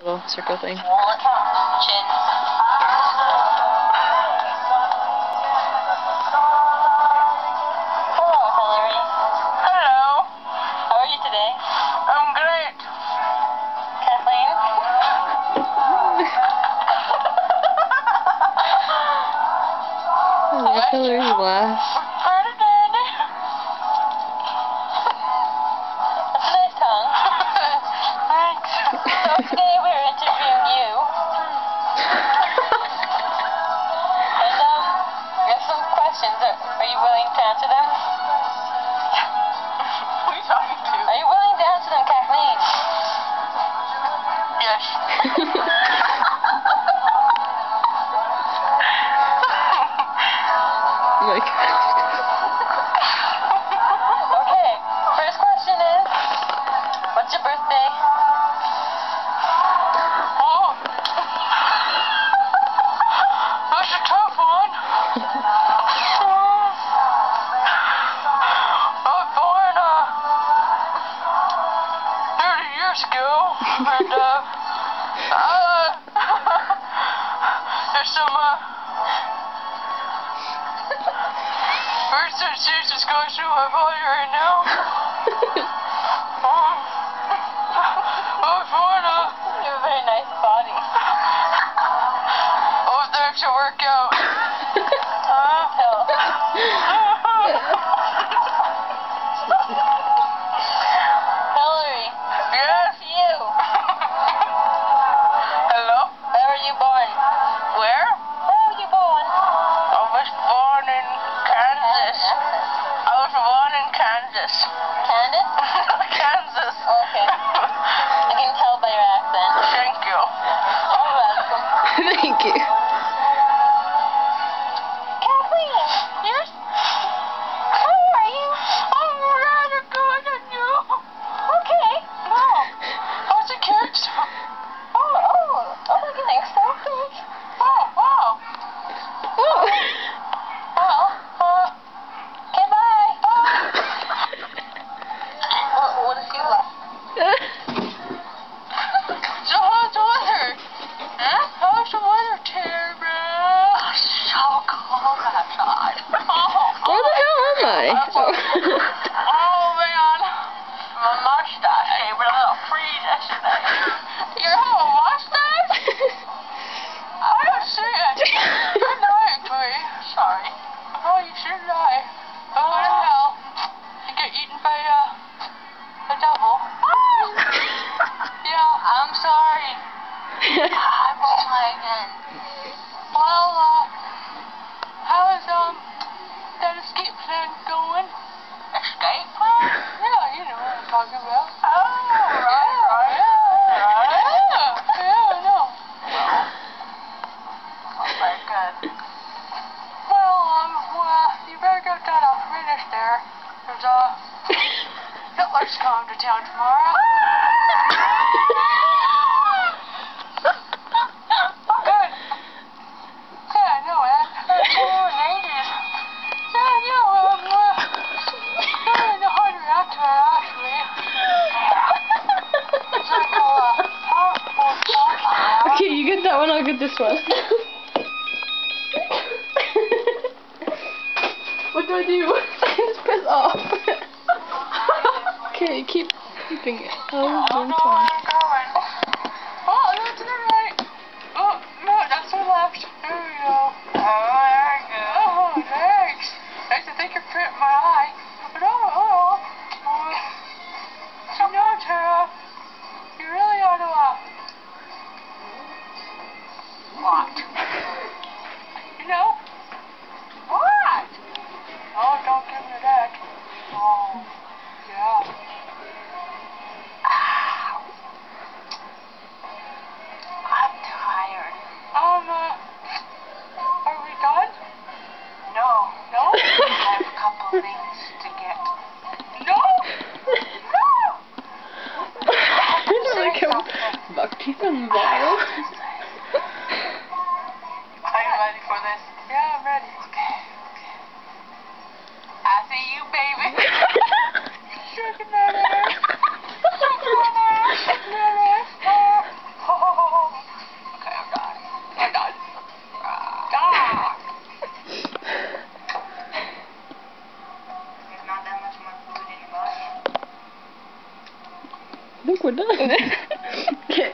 Little circle thing. Chin. Hello, Hillary. Hello. How are you today? I'm great. Kathleen? Hillary's laugh. Pretty good. That's a nice tongue. Thanks. So today we're interviewing you. And we have some questions. Are you willing to answer them? Who are you talking to? Are you willing to answer them, Kathleen? Yes. Oh my God. Okay, first question is, what's your birthday? Oh. That's a tough one. I was born 30 years ago, and there's some birth certificates going through my body right now. I was born You have a very nice body. I was there to work out. Hell. Hillary, Yes? you. Hello? Where were you born? Where? Where were you born? I was born in Kansas. I was born in Kansas. Kansas? Kansas. Okay. I can tell by your accent. Thank you. You're welcome. Thank you. Kathleen, Yes? how are you? I'm rather good at you. Okay. Wow. How's the kids? Oh, you think so? Oh, wow. Oh. Well, okay, bye. What if you left? So how's the weather? Huh? How's the weather, Tara? So cold outside. Where the hell am I? Oh, man. My mustache gave it a little freeze yesterday. You have a mustache? I don't see it. Good night, Brie. Sorry. Oh, you should die. Oh, what the hell? You get eaten by a devil. Yeah, I'm sorry. I'm flagging. Well, how is, that escape plan going? Escape plan? Yeah, you know what I'm talking about. Oh, right. Yeah, I know. Well, very good. Well, you better get that finished there. There's, Hitler's coming to town tomorrow. Good. Yeah, I know that. Oh, in ages. Yeah, I don't know how to react to it, actually. It's like a powerful thought. Okay, you get that one, I'll get this one. What do I do? Just press off. Okay, keep keeping it. Oh, I don't know where I'm going. Oh, no, to the right. Oh, no, that's to the left. There we go. Oh, there we go. Oh, thanks. Thanks, I think you're fitting my eye. But so no, Tara, you really ought to, what? You know? What? Oh, don't give me that. Oh, yeah. I'm tired. Are we done? No. No? I have a couple things to get. No! No! Like a buck teeth on the bottle. Are you ready for this? Yeah, I'm ready. Okay. I see you, baby. Shaking that ass. Shaking that ass. Shaking that ass. think we're done. Okay.